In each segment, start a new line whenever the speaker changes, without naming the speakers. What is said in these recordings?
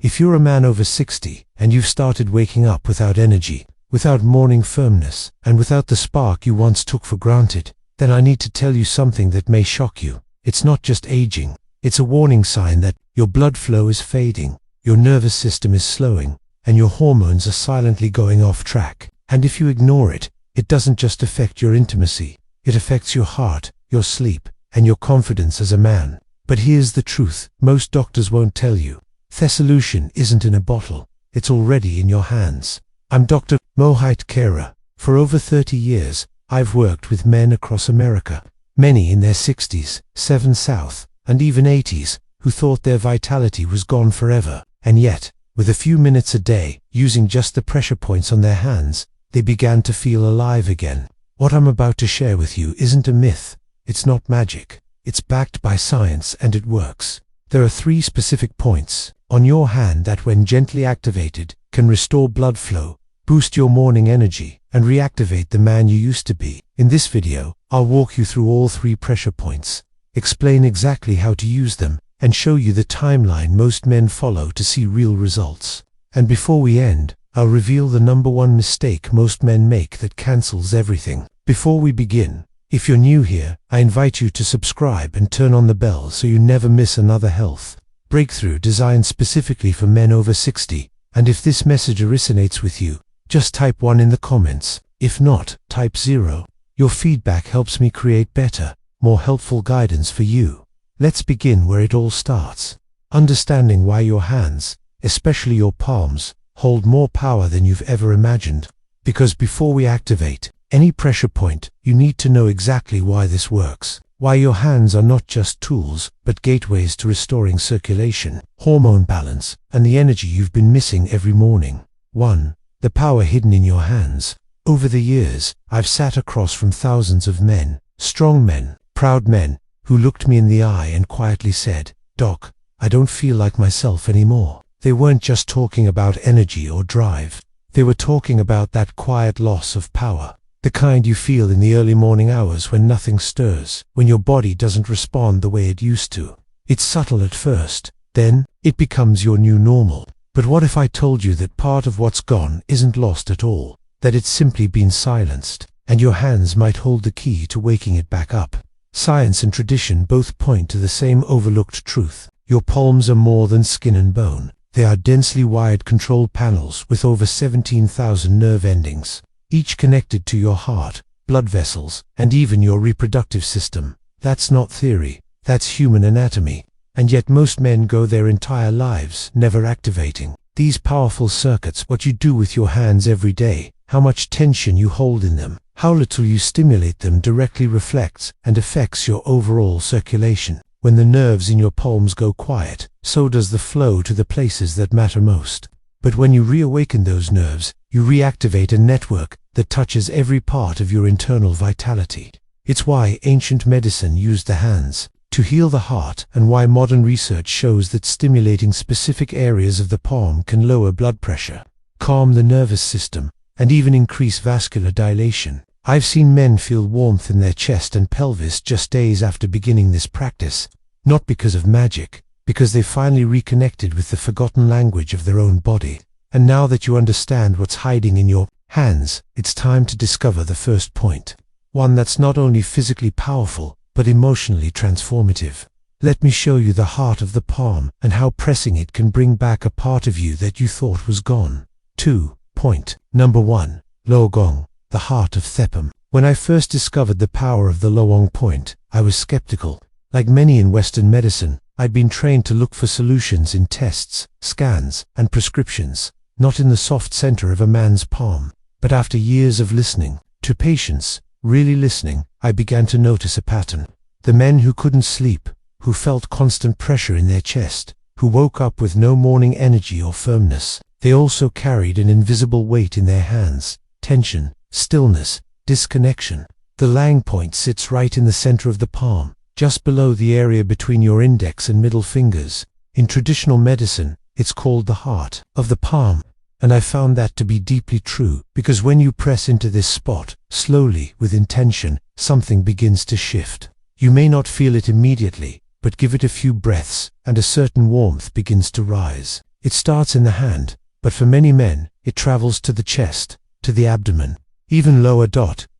If you're a man over 60 and you've started waking up without energy, without morning firmness, and without the spark you once took for granted, then I need to tell you something that may shock you. It's not just aging. It's a warning sign that your blood flow is fading, your nervous system is slowing, and your hormones are silently going off track. And if you ignore it, it doesn't just affect your intimacy. It affects your heart, your sleep, and your confidence as a man. But here's the truth most doctors won't tell you. The solution isn't in a bottle. It's already in your hands. I'm Dr. Mohit Kera. For over 30 years, I've worked with men across America, many in their 60s, 7 South, and even 80s, who thought their vitality was gone forever. And yet, with a few minutes a day, using just the pressure points on their hands, they began to feel alive again. What I'm about to share with you isn't a myth. It's not magic. It's backed by science and it works. There are 3 specific points on your hand that, when gently activated, can restore blood flow, boost your morning energy, and reactivate the man you used to be. In this video, I'll walk you through all 3 pressure points, explain exactly how to use them, and show you the timeline most men follow to see real results. And before we end, I'll reveal the #1 mistake most men make that cancels everything. Before we begin, if you're new here, I invite you to subscribe and turn on the bell so you never miss another health breakthrough designed specifically for men over 60. And if this message resonates with you, just type 1 in the comments. If not, type 0. Your feedback helps me create better, more helpful guidance for you. Let's begin where it all starts. Understanding why your hands, especially your palms, hold more power than you've ever imagined. Because before we activate any pressure point, you need to know exactly why this works. Why your hands are not just tools, but gateways to restoring circulation, hormone balance, and the energy you've been missing every morning. 1. The power hidden in your hands. Over the years, I've sat across from thousands of men, strong men, proud men, who looked me in the eye and quietly said, "Doc, I don't feel like myself anymore." They weren't just talking about energy or drive. They were talking about that quiet loss of power. The kind you feel in the early morning hours when nothing stirs, when your body doesn't respond the way it used to. It's subtle at first, then it becomes your new normal. But what if I told you that part of what's gone isn't lost at all, that it's simply been silenced, and your hands might hold the key to waking it back up? Science and tradition both point to the same overlooked truth. Your palms are more than skin and bone. They are densely wired control panels with over 17,000 nerve endings, each connected to your heart, blood vessels, and even your reproductive system. That's not theory, that's human anatomy. And yet most men go their entire lives never activating these powerful circuits. What you do with your hands every day, how much tension you hold in them, how little you stimulate them directly reflects and affects your overall circulation. When the nerves in your palms go quiet, so does the flow to the places that matter most. But when you reawaken those nerves, you reactivate a network that touches every part of your internal vitality. It's why ancient medicine used the hands to heal the heart, and why modern research shows that stimulating specific areas of the palm can lower blood pressure, calm the nervous system, and even increase vascular dilation. I've seen men feel warmth in their chest and pelvis just days after beginning this practice, not because of magic, because they finally reconnected with the forgotten language of their own body. And now that you understand what's hiding in your hands, it's time to discover the first point. One that's not only physically powerful, but emotionally transformative. Let me show you the heart of the palm and how pressing it can bring back a part of you that you thought was gone. 2. Point. #1. Logong, the heart of Thepam. When I first discovered the power of the Logong point, I was skeptical. Like many in Western medicine, I'd been trained to look for solutions in tests, scans, and prescriptions, not in the soft center of a man's palm. But after years of listening to patients, really listening, I began to notice a pattern. The men who couldn't sleep, who felt constant pressure in their chest, who woke up with no morning energy or firmness, they also carried an invisible weight in their hands: tension, stillness, disconnection. The Lang point sits right in the center of the palm, just below the area between your index and middle fingers. In traditional medicine, it's called the heart of the palm. And I found that to be deeply true, because when you press into this spot, slowly, with intention, something begins to shift. You may not feel it immediately, but give it a few breaths, and a certain warmth begins to rise. It starts in the hand, but for many men, it travels to the chest, to the abdomen, even lower.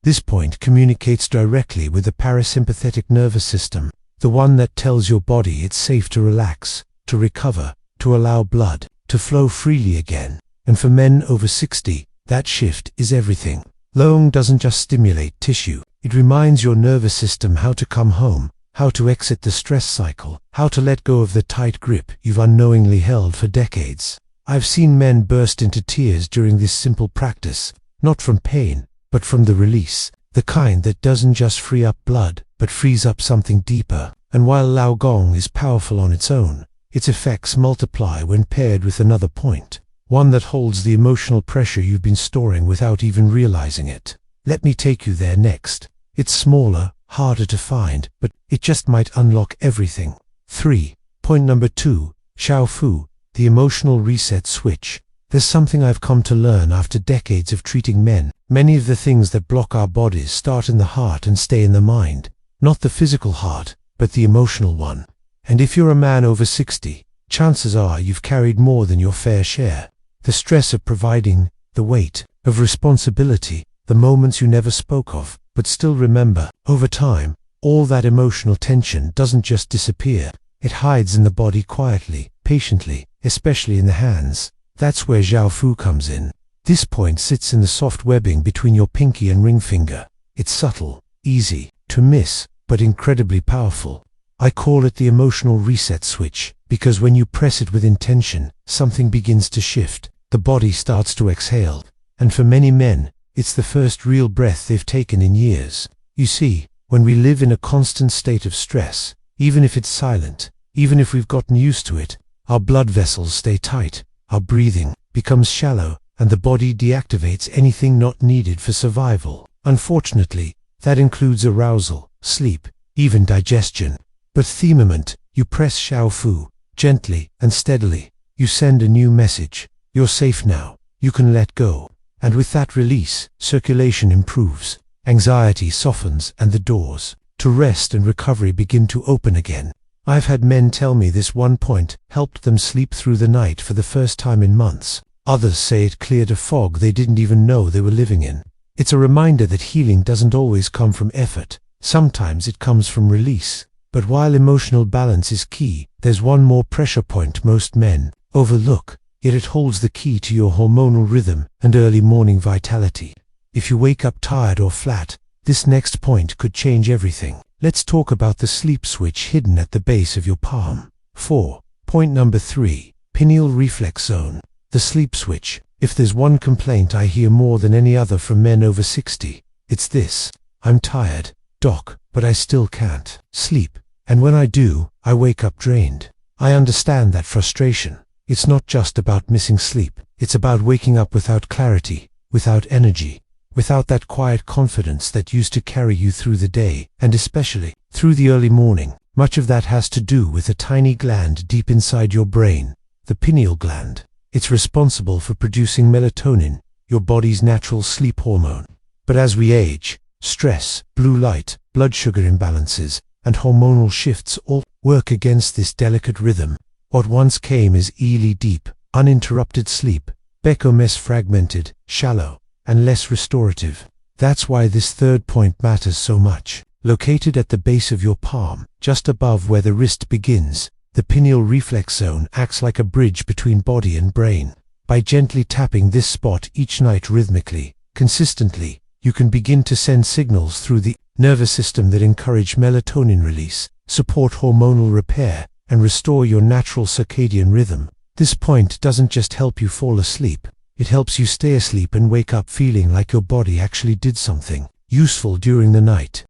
This point communicates directly with the parasympathetic nervous system, the one that tells your body it's safe to relax, to recover, to allow blood to flow freely again. And for men over 60, that shift is everything. Qigong doesn't just stimulate tissue, it reminds your nervous system how to come home, how to exit the stress cycle, how to let go of the tight grip you've unknowingly held for decades. I've seen men burst into tears during this simple practice, not from pain, but from the release, the kind that doesn't just free up blood, but frees up something deeper. And while Qigong is powerful on its own, its effects multiply when paired with another point, one that holds the emotional pressure you've been storing without even realizing it. Let me take you there next. It's smaller, harder to find, but it just might unlock everything. 3. Point number 2, Xiao Fu, the emotional reset switch. There's something I've come to learn after decades of treating men. Many of the things that block our bodies start in the heart and stay in the mind. Not the physical heart, but the emotional one. And if you're a man over 60, chances are you've carried more than your fair share. The stress of providing, the weight of responsibility, the moments you never spoke of, but still remember. Over time, all that emotional tension doesn't just disappear. It hides in the body quietly, patiently, especially in the hands. That's where Xiao Fu comes in. This point sits in the soft webbing between your pinky and ring finger. It's subtle, easy to miss, but incredibly powerful. I call it the emotional reset switch, because when you press it with intention, something begins to shift. The body starts to exhale. And for many men, it's the first real breath they've taken in years. You see, when we live in a constant state of stress, even if it's silent, even if we've gotten used to it, our blood vessels stay tight, our breathing becomes shallow, and the body deactivates anything not needed for survival. Unfortunately, that includes arousal, sleep, even digestion. But the moment you press Xiao Fu, gently and steadily, you send a new message. You're safe now, you can let go. And with that release, circulation improves, anxiety softens, and the doors to rest and recovery begin to open again. I've had men tell me this one point helped them sleep through the night for the first time in months. Others say it cleared a fog they didn't even know they were living in. It's a reminder that healing doesn't always come from effort. Sometimes it comes from release. But while emotional balance is key, there's one more pressure point most men overlook, yet it holds the key to your hormonal rhythm and early morning vitality. If you wake up tired or flat, this next point could change everything. Let's talk about the sleep switch hidden at the base of your palm. 4. Point number 3, pineal reflex zone. The sleep switch. If there's one complaint I hear more than any other from men over 60, it's this: I'm tired, doc, but I still can't sleep. And when I do, I wake up drained. I understand that frustration. It's not just about missing sleep. It's about waking up without clarity, without energy, without that quiet confidence that used to carry you through the day, and especially through the early morning. Much of that has to do with a tiny gland deep inside your brain, the pineal gland. It's responsible for producing melatonin, your body's natural sleep hormone. But as we age, stress, blue light, blood sugar imbalances, and hormonal shifts all work against this delicate rhythm. What once came as eerily deep, uninterrupted sleep becomes fragmented, shallow, and less restorative. That's why this third point matters so much. Located at the base of your palm, just above where the wrist begins, the pineal reflex zone acts like a bridge between body and brain. By gently tapping this spot each night rhythmically, consistently, you can begin to send signals through the nervous system that encourage melatonin release, support hormonal repair, and restore your natural circadian rhythm. This point doesn't just help you fall asleep, it helps you stay asleep and wake up feeling like your body actually did something useful during the night.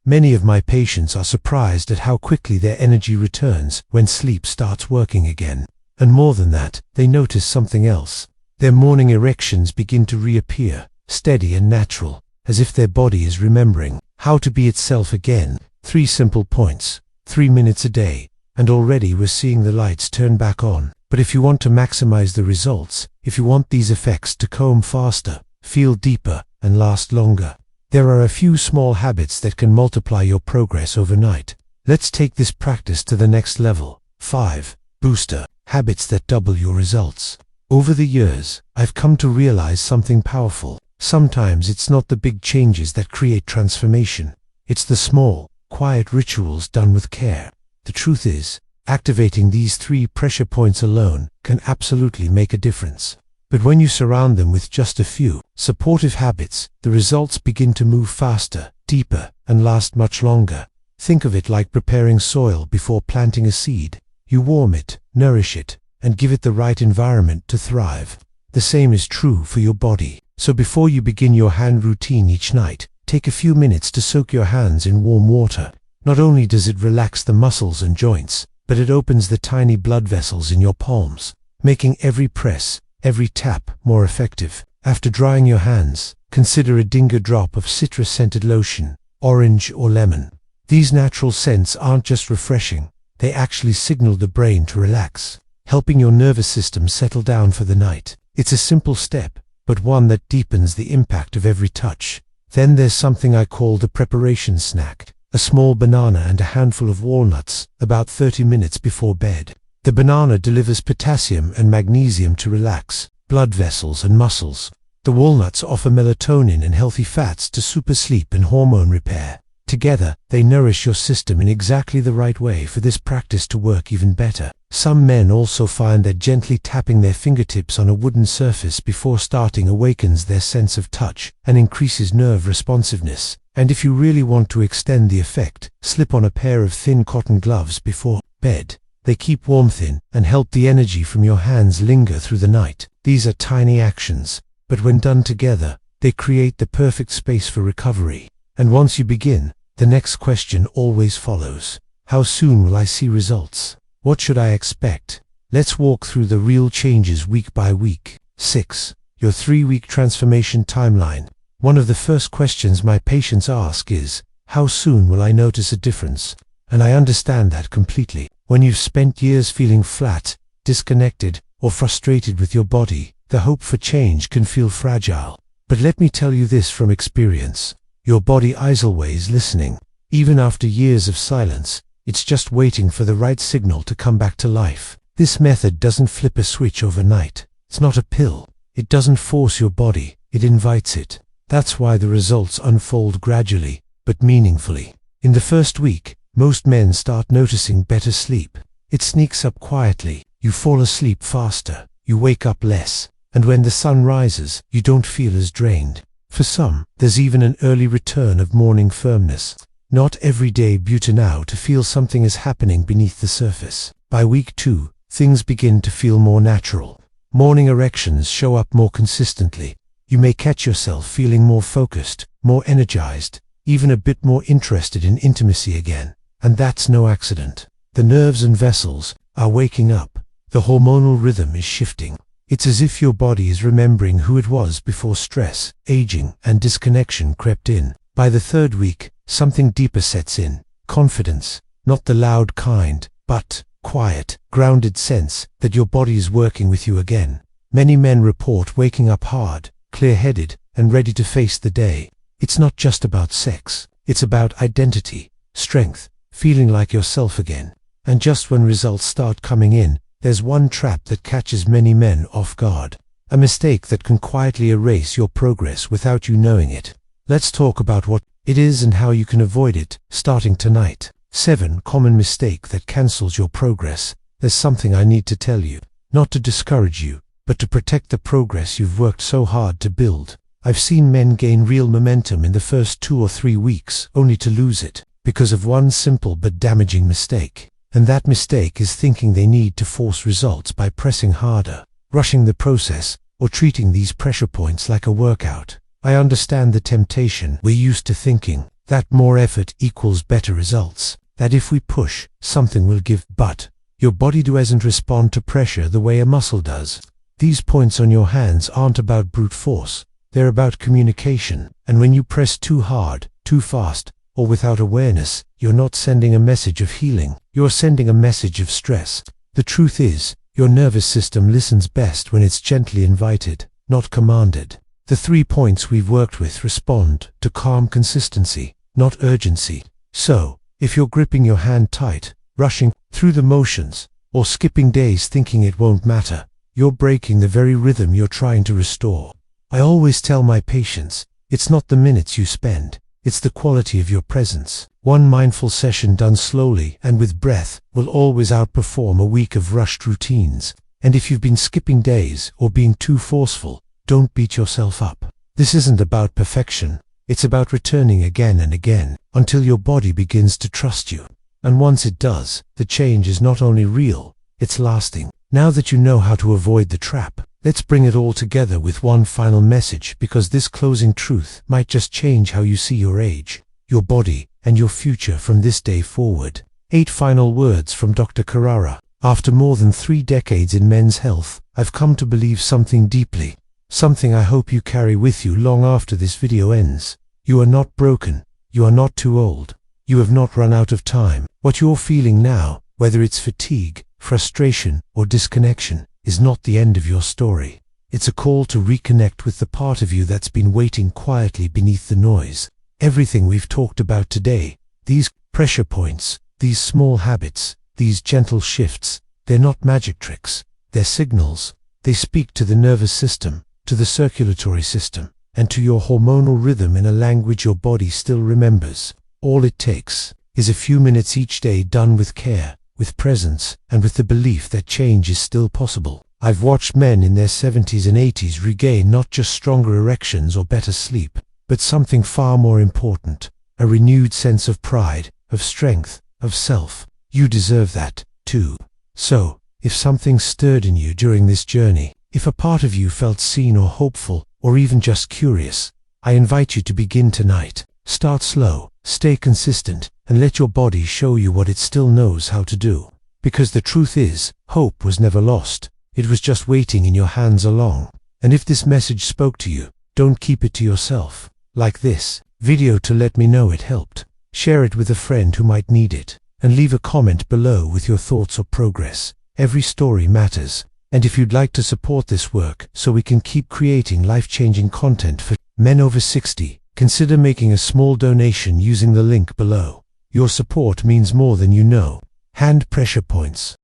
Many of my patients are surprised at how quickly their energy returns when sleep starts working again. And more than that, they notice something else. Their morning erections begin to reappear, steady and natural, as if their body is remembering how to be itself again. 3 simple points, 3 minutes a day, and already we're seeing the lights turn back on. But if you want to maximize the results, if you want these effects to comb faster, feel deeper, and last longer, there are a few small habits that can multiply your progress overnight. Let's take this practice to the next level. 5. Booster. habits that double your results. Over the years, I've come to realize something powerful. Sometimes it's not the big changes that create transformation. It's the small, quiet rituals done with care. The truth is, activating these 3 pressure points alone can absolutely make a difference. But when you surround them with just a few supportive habits, the results begin to move faster, deeper, and last much longer. Think of it like preparing soil before planting a seed. You warm it, nourish it, and give it the right environment to thrive. The same is true for your body. So before you begin your hand routine each night, take a few minutes to soak your hands in warm water. Not only does it relax the muscles and joints, but it opens the tiny blood vessels in your palms, making every press, every tap more effective. After drying your hands, consider adding a drop of citrus-scented lotion, orange or lemon. These natural scents aren't just refreshing, they actually signal the brain to relax, helping your nervous system settle down for the night. It's a simple step, but one that deepens the impact of every touch. Then there's something I call the preparation snack. A small banana and a handful of walnuts, about 30 minutes before bed. The banana delivers potassium and magnesium to relax blood vessels and muscles. The walnuts offer melatonin and healthy fats to super sleep and hormone repair. Together, they nourish your system in exactly the right way for this practice to work even better. Some men also find that gently tapping their fingertips on a wooden surface before starting awakens their sense of touch and increases nerve responsiveness. And if you really want to extend the effect, slip on a pair of thin cotton gloves before bed. They keep warmth in and help the energy from your hands linger through the night. These are tiny actions, but when done together, they create the perfect space for recovery. And once you begin, the next question always follows. How soon will I see results? What should I expect? Let's walk through the real changes week by week. 6. Your 3-week transformation timeline. One of the first questions my patients ask is, how soon will I notice a difference? And I understand that completely. When you've spent years feeling flat, disconnected, or frustrated with your body, the hope for change can feel fragile. But let me tell you this from experience. Your body is always listening. Even after years of silence, it's just waiting for the right signal to come back to life. This method doesn't flip a switch overnight. It's not a pill. It doesn't force your body, it invites it. That's why the results unfold gradually, but meaningfully. In the first week, most men start noticing better sleep. It sneaks up quietly. You fall asleep faster, you wake up less, and when the sun rises, you don't feel as drained. For some, there's even an early return of morning firmness. Not every day button out to feel something is happening beneath the surface. By week 2, things begin to feel more natural. Morning erections show up more consistently. You may catch yourself feeling more focused, more energized, even a bit more interested in intimacy again. And that's no accident. The nerves and vessels are waking up. The hormonal rhythm is shifting. It's as if your body is remembering who it was before stress, aging, and disconnection crept in. By the 3rd week, something deeper sets in. Confidence. Not the loud kind, but quiet, grounded sense that your body is working with you again. Many men report waking up hard, clear-headed, and ready to face the day. It's not just about sex. It's about identity, strength, feeling like yourself again. And just when results start coming in, there's one trap that catches many men off guard. A mistake that can quietly erase your progress without you knowing it. Let's talk about what it is and how you can avoid it, starting tonight. 7 common mistake that cancels your progress. There's something I need to tell you, not to discourage you, but to protect the progress you've worked so hard to build. I've seen men gain real momentum in the first 2 or 3 weeks, only to lose it, because of one simple but damaging mistake. And that mistake is thinking they need to force results by pressing harder, rushing the process, or treating these pressure points like a workout. I understand the temptation. We're used to thinking that more effort equals better results, that if we push, something will give. But your body doesn't respond to pressure the way a muscle does. These points on your hands aren't about brute force. They're about communication. And when you press too hard, too fast, or without awareness, you're not sending a message of healing. You're sending a message of stress. The truth is, your nervous system listens best when it's gently invited, not commanded. The 3 points we've worked with respond to calm consistency, not urgency. So, if you're gripping your hand tight, rushing through the motions, or skipping days thinking it won't matter, you're breaking the very rhythm you're trying to restore. I always tell my patients, it's not the minutes you spend, it's the quality of your presence. One mindful session done slowly and with breath will always outperform a week of rushed routines. And if you've been skipping days or being too forceful, don't beat yourself up. This isn't about perfection. It's about returning again and again until your body begins to trust you. And once it does, the change is not only real, it's lasting. Now that you know how to avoid the trap, let's bring it all together with one final message, because this closing truth might just change how you see your age, your body, and your future from this day forward. 8 final words from Dr. Carrara. After more than 3 decades in men's health, I've come to believe something deeply. Something I hope you carry with you long after this video ends. You are not broken. You are not too old. You have not run out of time. What you're feeling now, whether it's fatigue, frustration, or disconnection, is not the end of your story. It's a call to reconnect with the part of you that's been waiting quietly beneath the noise. Everything we've talked about today, these pressure points, these small habits, these gentle shifts, they're not magic tricks. They're signals. They speak to the nervous system, to the circulatory system, and to your hormonal rhythm in a language your body still remembers. All it takes is a few minutes each day done with care, with presence, and with the belief that change is still possible. I've watched men in their 70s and 80s regain not just stronger erections or better sleep, but something far more important, a renewed sense of pride, of strength, of self. You deserve that, too. So, if something stirred in you during this journey, if a part of you felt seen or hopeful, or even just curious, I invite you to begin tonight. Start slow, stay consistent, and let your body show you what it still knows how to do. Because the truth is, hope was never lost. It was just waiting in your hands along. And if this message spoke to you, don't keep it to yourself. Like this video to let me know it helped. Share it with a friend who might need it. And leave a comment below with your thoughts or progress. Every story matters. And if you'd like to support this work so we can keep creating life-changing content for men over 60, consider making a small donation using the link below. Your support means more than you know. Hand pressure points.